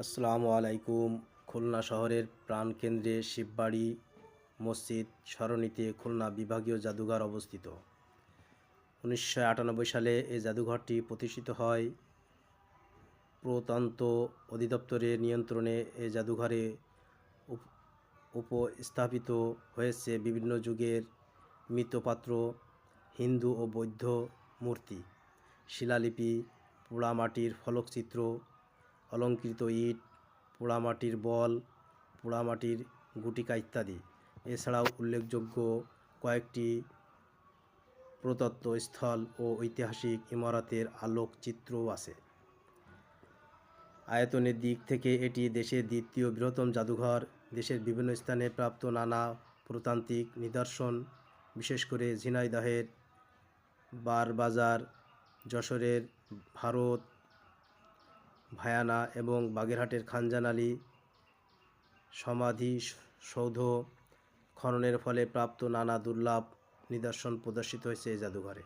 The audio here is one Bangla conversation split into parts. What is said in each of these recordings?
আসসালামু আলাইকুম। খুলনা শহরের প্রাণকেন্দ্রে শিববাড়ি মসজিদ সরণিতে খুলনা বিভাগীয় জাদুঘর অবস্থিত। 1998 সালে এই জাদুঘরটি প্রতিষ্ঠিত হয়। প্রত্যন্ত অধিদপ্তরের নিয়ন্ত্রণে এই জাদুঘরে উপস্থাপিত হয়েছে বিভিন্ন যুগের মৃৎপাত্র, হিন্দু ও বৌদ্ধ মূর্তি, শিলালিপি, পোড়ামাটির ফলকচিত্র, অলঙ্কৃত ইট, পোড়ামাটির বল, পোড়ামাটির গুটিকা ইত্যাদি। এছাড়াও উল্লেখযোগ্য কয়েকটি প্রত্নস্থল ও ঐতিহাসিক ইমারতের আলোকচিত্রও আছে। আয়তনের দিক থেকে এটি দেশের দ্বিতীয় বৃহত্তম জাদুঘর। দেশের বিভিন্ন স্থানে প্রাপ্ত নানা প্রত্নতাত্ত্বিক নিদর্শন, বিশেষ করে ঝিনাইদহের বারবাজার, যশোরের ভারত ভায়ানা এবং বাগেরহাটের খানজান আলী সমাধিসৌধ খননের ফলে প্রাপ্ত নানা দুর্লভ নিদর্শন প্রদর্শিত হয়েছে এই জাদুঘরে।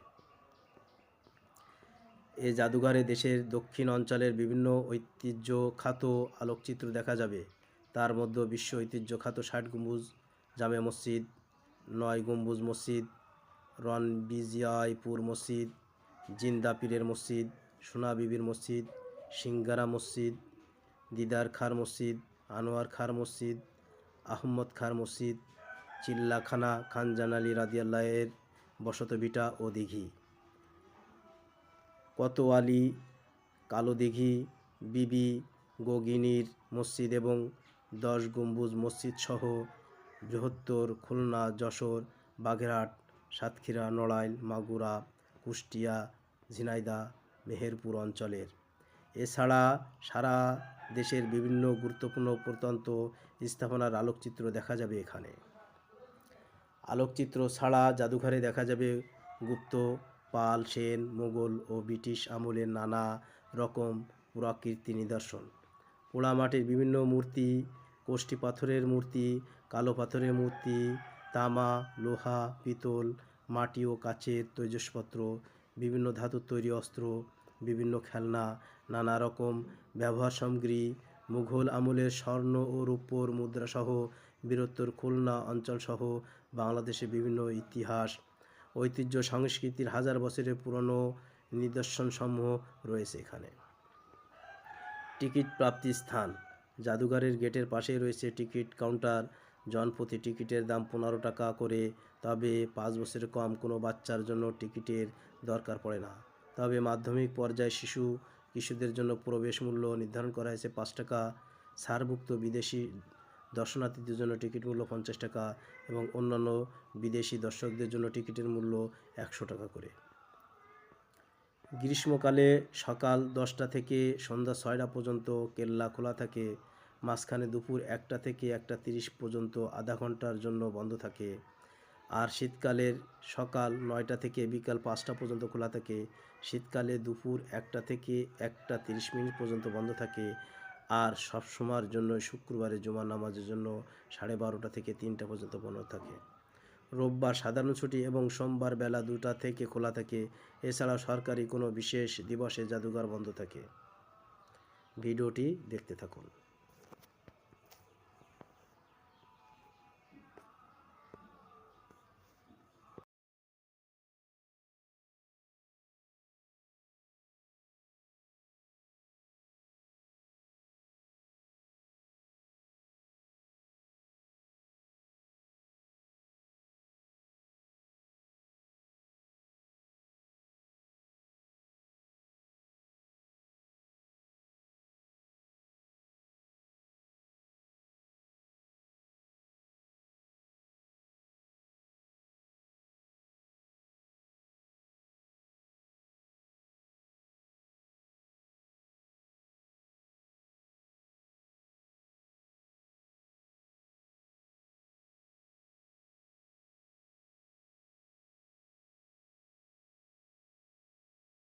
এই জাদুঘরে দেশের দক্ষিণ অঞ্চলের বিভিন্ন ঐতিহ্যখ্যাত আলোকচিত্র দেখা যাবে। তার মধ্যে বিশ্ব ঐতিহ্যখ্যাত 60 গম্বুজ জামে মসজিদ, 9 গম্বুজ মসজিদ, রণবিজয়পুর মসজিদ, জিন্দা পীরের মসজিদ, সোনা বিবির মসজিদ, সিঙ্গারা মসজিদ, দিদার খার মসজিদ, আনোয়ার খার মসজিদ, আহমদ খার মসজিদ, চিল্লাখানা, খানজান আলী রাদিয়াল্লাহু এর বসতভিটা ও দিঘি, কোতোয়ালি, কালো দিঘি, বিবি গগিনীর মসজিদ এবং 10 গম্বুজ মসজিদ সহ বৃহত্তর খুলনা, যশোর, বাগেরহাট, সাতক্ষীরা, নড়াইল, মাগুরা, কুষ্টিয়া, ঝিনাইদহ, মেহেরপুর অঞ্চলের। এছাড়া সারা দেশের বিভিন্ন গুরুত্বপূর্ণ প্রত্নতত্ত্ব স্থাপনার আলোকচিত্র দেখা যাবে এখানে। আলোকচিত্র ছাড়া জাদুঘরে দেখা যাবে গুপ্ত, পাল, সেন, মোগল ও ব্রিটিশ আমলের নানা রকম পুরাকীর্তি নিদর্শন, পোড়ামাটির বিভিন্ন মূর্তি, কোষ্ঠী পাথরের মূর্তি, কালো পাথরের মূর্তি, তামা, লোহা, পিতল, মাটি ও কাচের তৈজসপত্র, বিভিন্ন ধাতুর তৈরি অস্ত্র, বিভিন্ন খেলনা, নানা রকম ব্যবহার সামগ্রী, মুঘল আমলের স্বর্ণ ও রূপোর মুদ্রাসহ বৃহত্তর খুলনা অঞ্চলসহ বাংলাদেশের বিভিন্ন ইতিহাস, ঐতিহ্য, সংস্কৃতির হাজার বছরের পুরনো নিদর্শনসমূহ রয়েছে এখানে। টিকিট প্রাপ্তির স্থান: জাদুঘরের গেটের পাশেই রয়েছে টিকিট কাউন্টার। জনপ্রতি টিকিটের দাম 15 টাকা করে, তবে 5 বছরের কম কোনো বাচ্চার জন্য টিকিটের দরকার পড়ে না। তবে মাধ্যমিক পর্যায়ে কিশোরদের জন্য প্রবেশ মূল্য নির্ধারণ করা হয়েছে 5 টাকা। ছাড়ভুক্ত বিদেশি দর্শনার্থীদের জন্য টিকিট মূল্য 50 টাকা এবং অন্যান্য বিদেশি দর্শকদের জন্য টিকিটের মূল্য 100 টাকা করে। গ্রীষ্মকালে সকাল 10টা থেকে সন্ধ্যা 6টা পর্যন্ত কেল্লা খোলা থাকে। মাঝখানে দুপুর 1টা থেকে 1টা 30 পর্যন্ত আধা ঘন্টার জন্য বন্ধ থাকে। আর শীতকালের সকাল 9টা থেকে বিকাল 5টা পর্যন্ত খোলা থাকে। শীতকালে দুপুর 1টা থেকে 1টা 30 পর্যন্ত বন্ধ থাকে। আর সবসময়ের জন্য শুক্রবারে জুমার নামাজের জন্য 12:30 থেকে 3টা পর্যন্ত বন্ধ থাকে। রোববার সাধারণ ছুটি এবং সোমবার বেলা 2টা থেকে খোলা থাকে। এছাড়াও সরকারি কোনো বিশেষ দিবসে জাদুঘর বন্ধ থাকে। ভিডিওটি দেখতে থাকুন।